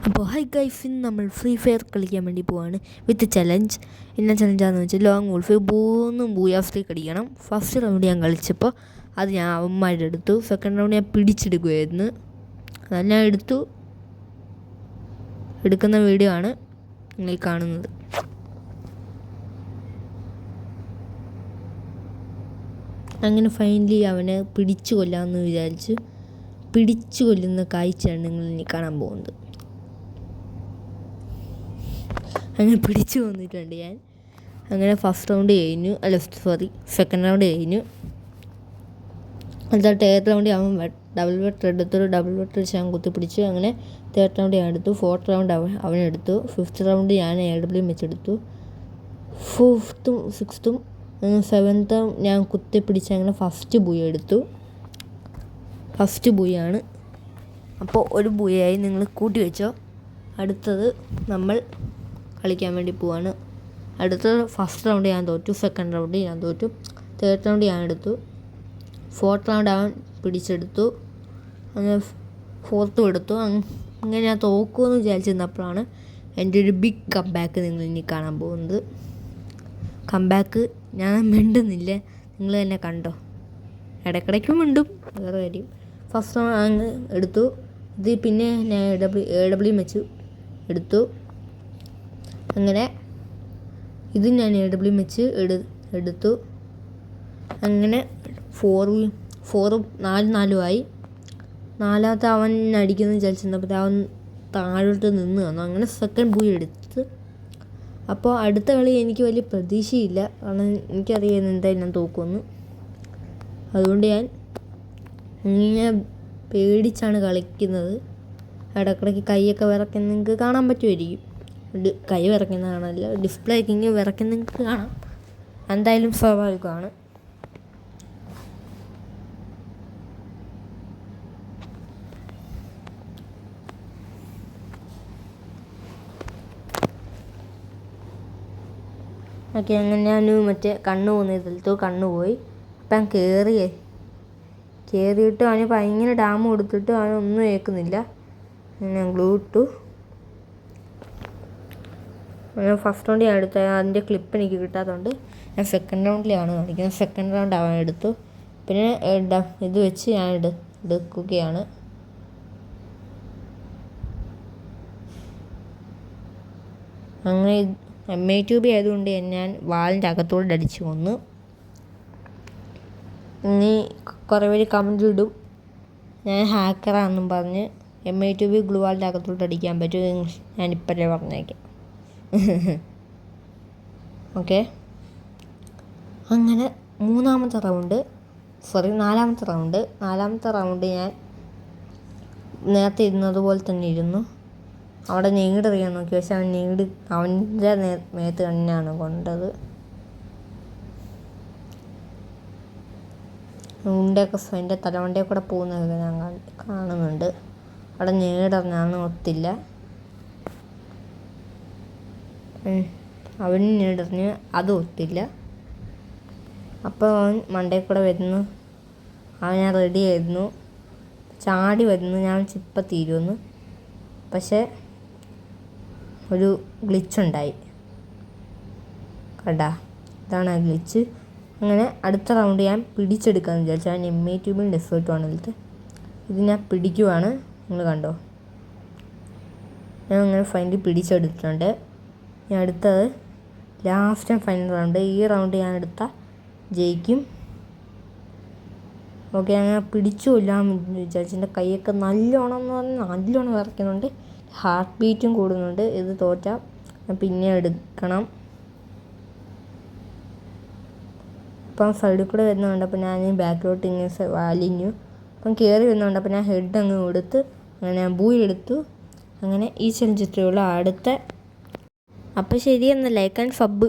അപ്പോൾ high guys, ഇന്ന് നമ്മൾ ഫ്രീ ഫയർ കളിക്കാൻ വേണ്ടി പോവാണ് വിത്ത് ചലഞ്ച്. എന്നാ ചലഞ്ചാണെന്ന് വെച്ചാൽ ലോങ് വോൾഫ് 3 ബൂയാസ്റ്റിക് അടിക്കണം. ഫസ്റ്റ് റൗണ്ട് ഞാൻ കളിച്ചപ്പോൾ അത് ഞാൻ അവന്മാരുടെ എടുത്തു. സെക്കൻഡ് റൗണ്ട് ഞാൻ പിടിച്ചെടുക്കുമായിരുന്നു. അതെല്ലാം എടുക്കുന്ന വീഡിയോ ആണ് നിങ്ങൾ കാണുന്നത്. അങ്ങനെ ഫൈനലി അവനെ പിടിച്ചു കൊല്ലാമെന്ന് വിചാരിച്ച് പിടിച്ചു കൊല്ലുന്ന കാഴ്ചയാണ് നിങ്ങൾ ഇനി കാണാൻ പോകുന്നത്. അങ്ങനെ പിടിച്ചു വന്നിട്ടുണ്ട് ഞാൻ. അങ്ങനെ ഫസ്റ്റ് റൗണ്ട് കഴിഞ്ഞു, സെക്കൻഡ് റൗണ്ട് കഴിഞ്ഞു. എന്നിട്ട് തേർഡ് റൗണ്ട് അവൻ ഡബിൾ വെട്ടർ അടിച്ച് ഞാൻ കുത്തിപ്പിടിച്ചു. അങ്ങനെ തേർഡ് റൗണ്ട് ഞാൻ എടുത്തു. ഫോർത്ത് റൗണ്ട് അവനെടുത്തു. ഫിഫ്ത്ത് റൗണ്ട് ഞാൻ AW വെച്ചെടുത്തു. ഫിഫ്ത്തും സിക്സ്ത്തും സെവൻത്തും ഞാൻ കുത്തിപ്പിടിച്ച് അങ്ങനെ ഫസ്റ്റ് ബൂയ എടുത്തു. ഫസ്റ്റ് ബൂയാണ്. അപ്പോൾ ഒരു ബൂയായി നിങ്ങൾ കൂട്ടി വെച്ചോ. അടുത്തത് നമ്മൾ കളിക്കാൻ വേണ്ടി പോവാണ്. അടുത്തത് ഫസ്റ്റ് റൗണ്ട് ഞാൻ തോറ്റു, സെക്കൻഡ് റൗണ്ട് ഞാൻ തോറ്റു, തേർഡ് റൗണ്ട് ഞാൻ എടുത്തു, ഫോർത്ത് റൗണ്ട് അവൻ പിടിച്ചെടുത്തു, അങ്ങനെ ഫോർത്തും എടുത്തു. അങ്ങനെ ഞാൻ തോക്കുമെന്ന് വിചാരിച്ചിരുന്നപ്പോഴാണ് എൻ്റെ ഒരു ബിഗ് കംബാക്ക് നിങ്ങൾ ഇനി കാണാൻ പോകുന്നത്. കംബാക്ക് ഞാൻ മിണ്ടുന്നില്ല, നിങ്ങൾ തന്നെ കണ്ടോ. ഇടയ്ക്കിടയ്ക്കും മിണ്ടും, വേറെ കാര്യം. ഫസ്റ്റ് റൗണ്ട് അങ്ങ് എടുത്തു. ഇത് പിന്നെ ഞാൻ AW വെച്ച് എടുത്തു. അങ്ങനെ ഇത് ഞാൻ AW വെച്ച് എടുത്തു. അങ്ങനെ 4-4 ആയി. നാലാമത്തെ അവൻ അടിക്കുന്നു വിചാരിച്ചിരുന്നപ്പോൾ അവൻ താഴോട്ട് നിന്ന് വന്നു. അങ്ങനെ സെക്കൻഡ് ബൂയി എടുത്ത്. അപ്പോൾ അടുത്ത കളി എനിക്ക് വലിയ പ്രതീക്ഷയില്ല, കാരണം എനിക്കറിയാം എന്തായാലും ഞാൻ തോക്കുമെന്ന്. അതുകൊണ്ട് ഞാൻ ഇങ്ങനെ പേടിച്ചാണ് കളിക്കുന്നത്. ഇടയ്ക്കിടയ്ക്ക് കൈയൊക്കെ വിറയ്ക്കുന്ന നിങ്ങൾക്ക് കാണാൻ പറ്റുമായിരിക്കും. കൈ വിറയ്ക്കുന്ന കാണാനില്ല, ഡിസ്പ്ലേ ഒക്കെ ഇങ്ങനെ വിറയ്ക്കുന്ന നിങ്ങൾക്ക് കാണാം. എന്തായാലും സ്വാഭാവികമാണ്. ഓക്കെ, അങ്ങനെ ഞാൻ മറ്റേ കണ്ണ് പോകുന്നതിലെത്തു. കണ്ണുപോയി. അപ്പം കയറിയിട്ട് അവന് ഭയങ്കര ഡാം കൊടുത്തിട്ട് അവനൊന്നും ഏൽക്കുന്നില്ല. ഞാൻ ഗ്ലൂ ഇട്ടു. ഞാൻ ഫസ്റ്റ് റൗണ്ട് ഞാൻ എടുത്ത അതിൻ്റെ ക്ലിപ്പ് എനിക്ക് കിട്ടാത്തതുകൊണ്ട് ഞാൻ സെക്കൻഡ് റൗണ്ടിലാണ് കാണിക്കുന്നത്. സെക്കൻഡ് റൗണ്ട് അവൻ എടുത്തു. പിന്നെ ഇത് വെച്ച് ഞാൻ എടുക്കുകയാണ്. അങ്ങനെ MA2B ആയതുകൊണ്ട് ഞാൻ വാളിൻ്റെ അകത്തോടെ അടിച്ചു കൊന്നു. ഇനി കുറേ പേര് കമൻറ്റ് ഇടും ഞാൻ ഹാക്കറാണെന്നും പറഞ്ഞ്. MA2B ഗ്ലൂ വാളിൻ്റെ അകത്തോട്ട് അടിക്കാൻ പറ്റും, ഞാനിപ്പോഴേ പറഞ്ഞേക്കാം. ഓക്കെ, അങ്ങനെ നാലാമത്തെ റൗണ്ട് ഞാൻ നേരത്തെ ഇരുന്നതുപോലെ തന്നെ ഇരുന്നു. അവിടെ നീടെറിയാൻ നോക്കി, പക്ഷെ അവൻ്റെ മേത്ത് തന്നെയാണ് കൊണ്ടത്. ഉണ്ടൊക്കെ എൻ്റെ തലവണ്ടയിൽ കൂടെ പോകുന്നതൊക്കെ ഞാൻ കാണുന്നുണ്ട്. അവിടെ നീടെറിഞ്ഞാണ് ഒത്തില്ല. അവന് നീടെറിഞ്ഞ് അത് ഒത്തില്ല. അപ്പോൾ അവൻ മണ്ടയിൽ കൂടെ വരുന്നു. ഞാൻ റെഡി ആയിരുന്നു, ചാടി വരുന്നു. ഞാൻ ഇപ്പം തീരുമെന്ന്, പക്ഷേ ഒരു ഗ്ലിച്ചുണ്ടായി. കണ്ടാ, ഇതാണ് ആ ഗ്ലിച്ച്. അങ്ങനെ അടുത്ത റൗണ്ട് ഞാൻ പിടിച്ചെടുക്കാമെന്ന് വിചാരിച്ചു. ഞാൻ MA2B ഡെസേർട്ടുമാണ് എടുത്ത്. ഇത് ഞാൻ പിടിക്കുവാണ്, നിങ്ങൾ കണ്ടോ. ഞാൻ അങ്ങനെ ഫൈനലി പിടിച്ചെടുത്തിട്ടുണ്ട്. ഞാൻ അടുത്തത് ലാസ്റ്റ് ആൻഡ് ഫൈനൽ റൗണ്ട്. ഈ റൗണ്ട് ഞാൻ എടുത്താൽ ജയിക്കും. ഓക്കെ, അങ്ങനെ പിടിച്ചു കൊല്ലാമെന്ന് വിചാരിച്ചു. എൻ്റെ കൈയൊക്കെ നല്ലോണം വിറയ്ക്കുന്നുണ്ട്, ഹാർട്ട് ബീറ്റും കൂടുന്നുണ്ട്. ഇത് തോറ്റാൽ ഞാൻ പിന്നെ എടുക്കണം. അപ്പം സൈഡിൽ കൂടെ വരുന്നുണ്ട്. അപ്പോൾ ഞാൻ ബാക്കിലോട്ട് ഇങ്ങനെ വലിഞ്ഞു. അപ്പം കയറി വരുന്നുണ്ട്. അപ്പോൾ ഞാൻ ഹെഡ് അങ്ങ് കൊടുത്ത് അങ്ങനെ ഞാൻ ബൂയി എടുത്തു. അങ്ങനെ ഈ ചലഞ്ചിത്രയുള്ള അടുത്ത. അപ്പോൾ ശരി, എന്നാൽ ലൈക്ക് ആൻഡ് സബ്.